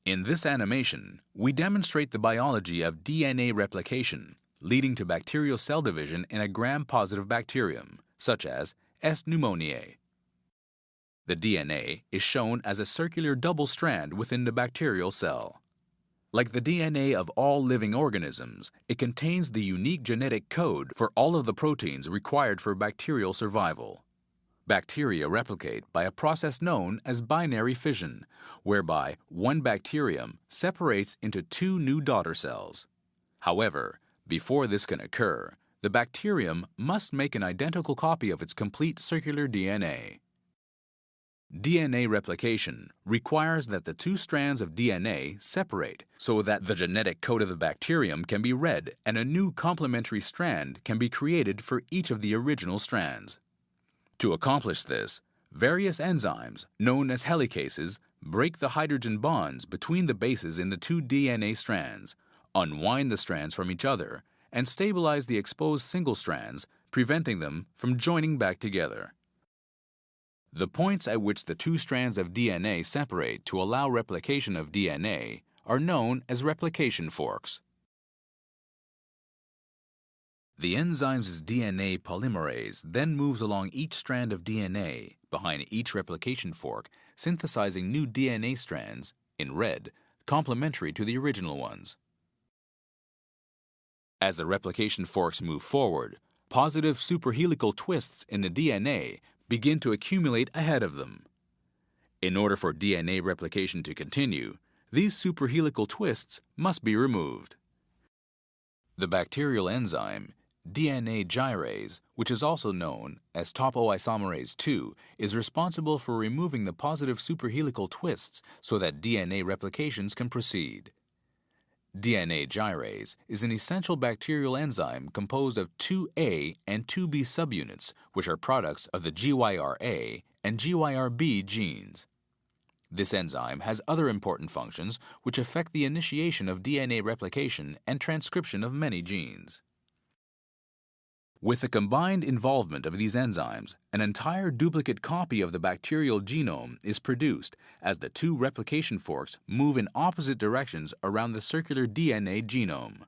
In this animation, we demonstrate the biology of DNA replication, leading to bacterial cell division in a gram-positive bacterium, such as S. pneumoniae. The DNA is shown as a circular double strand within the bacterial cell. Like the DNA of all living organisms, it contains the unique genetic code for all of the proteins required for bacterial survival. Bacteria replicate by a process known as binary fission, whereby one bacterium separates into two new daughter cells. However, before this can occur, the bacterium must make an identical copy of its complete circular DNA. DNA replication requires that the two strands of DNA separate so that the genetic code of the bacterium can be read and a new complementary strand can be created for each of the original strands. To accomplish this, various enzymes, known as helicases, break the hydrogen bonds between the bases in the two DNA strands, unwind the strands from each other, and stabilize the exposed single strands, preventing them from joining back together. The points at which the two strands of DNA separate to allow replication of DNA are known as replication forks. The enzyme's DNA polymerase then moves along each strand of DNA behind each replication fork, synthesizing new DNA strands, in red, complementary to the original ones. As the replication forks move forward, positive superhelical twists in the DNA begin to accumulate ahead of them. In order for DNA replication to continue, these superhelical twists must be removed. The bacterial enzyme DNA gyrase, which is also known as topoisomerase II, is responsible for removing the positive superhelical twists so that DNA replications can proceed. DNA gyrase is an essential bacterial enzyme composed of 2A and 2B subunits, which are products of the GYRA and GYRB genes. This enzyme has other important functions which affect the initiation of DNA replication and transcription of many genes. With the combined involvement of these enzymes, an entire duplicate copy of the bacterial genome is produced as the two replication forks move in opposite directions around the circular DNA genome.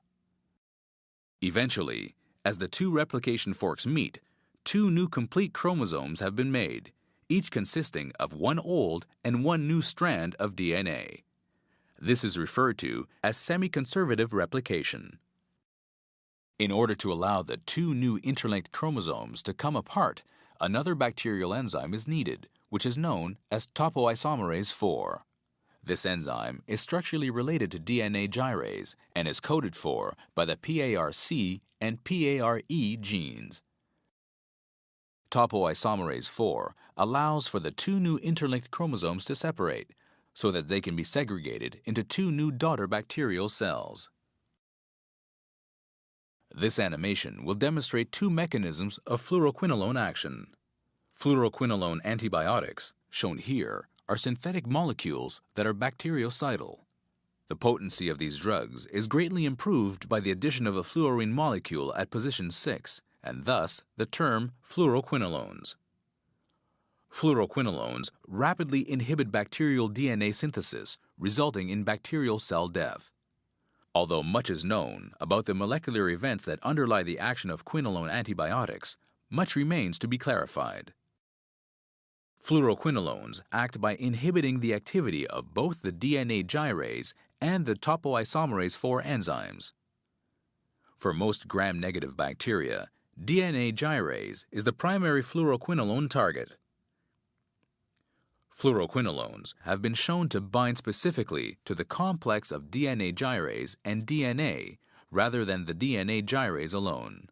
Eventually, as the two replication forks meet, two new complete chromosomes have been made, each consisting of one old and one new strand of DNA. This is referred to as semi-conservative replication. In order to allow the two new interlinked chromosomes to come apart, another bacterial enzyme is needed, which is known as topoisomerase IV. This enzyme is structurally related to DNA gyrase and is coded for by the PARC and PARE genes. Topoisomerase IV allows for the two new interlinked chromosomes to separate, so that they can be segregated into two new daughter bacterial cells. This animation will demonstrate two mechanisms of fluoroquinolone action. Fluoroquinolone antibiotics, shown here, are synthetic molecules that are bactericidal. The potency of these drugs is greatly improved by the addition of a fluorine molecule at position 6, and thus the term fluoroquinolones. Fluoroquinolones rapidly inhibit bacterial DNA synthesis, resulting in bacterial cell death. Although much is known about the molecular events that underlie the action of quinolone antibiotics, much remains to be clarified. Fluoroquinolones act by inhibiting the activity of both the DNA gyrase and the topoisomerase IV enzymes. For most gram-negative bacteria, DNA gyrase is the primary fluoroquinolone target. Fluoroquinolones have been shown to bind specifically to the complex of DNA gyrase and DNA rather than the DNA gyrase alone.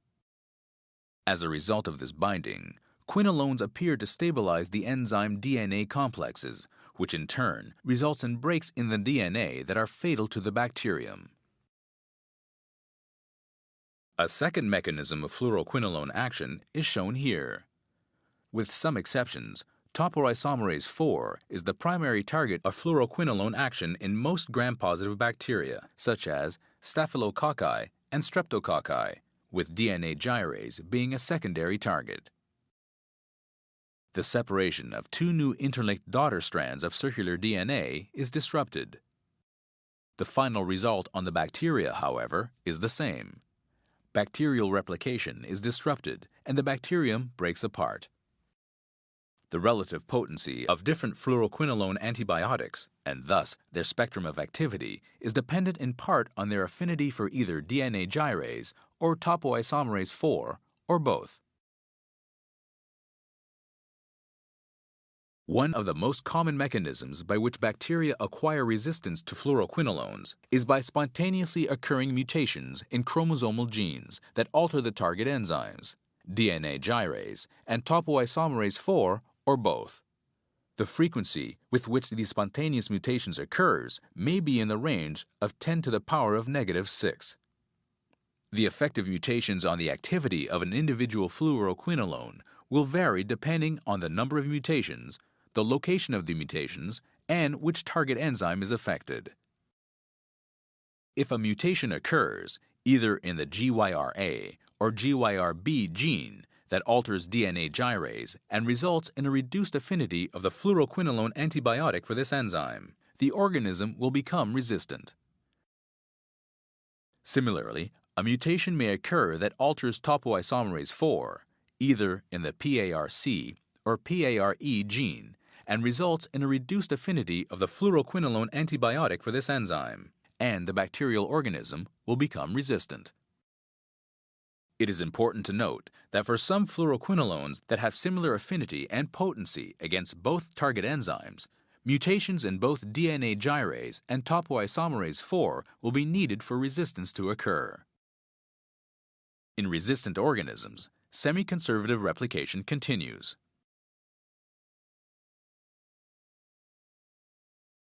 As a result of this binding, quinolones appear to stabilize the enzyme DNA complexes, which in turn results in breaks in the DNA that are fatal to the bacterium. A second mechanism of fluoroquinolone action is shown here. With some exceptions, topoisomerase IV is the primary target of fluoroquinolone action in most gram-positive bacteria, such as Staphylococci and Streptococci, with DNA gyrase being a secondary target. The separation of two new interlinked daughter strands of circular DNA is disrupted. The final result on the bacteria, however, is the same. Bacterial replication is disrupted and the bacterium breaks apart. The relative potency of different fluoroquinolone antibiotics, and thus their spectrum of activity, is dependent in part on their affinity for either DNA gyrase or topoisomerase 4, or both. One of the most common mechanisms by which bacteria acquire resistance to fluoroquinolones is by spontaneously occurring mutations in chromosomal genes that alter the target enzymes, DNA gyrase and topoisomerase 4, or both. The frequency with which these spontaneous mutations occurs may be in the range of 10 to the power of -6. The effect of mutations on the activity of an individual fluoroquinolone will vary depending on the number of mutations, the location of the mutations, and which target enzyme is affected. If a mutation occurs, either in the GYRA or GYRB gene, that alters DNA gyrase and results in a reduced affinity of the fluoroquinolone antibiotic for this enzyme, the organism will become resistant. Similarly, a mutation may occur that alters topoisomerase 4, either in the PARC or PARE gene, and results in a reduced affinity of the fluoroquinolone antibiotic for this enzyme, and the bacterial organism will become resistant. It is important to note that for some fluoroquinolones that have similar affinity and potency against both target enzymes, mutations in both DNA gyrase and topoisomerase 4 will be needed for resistance to occur. In resistant organisms, semi-conservative replication continues.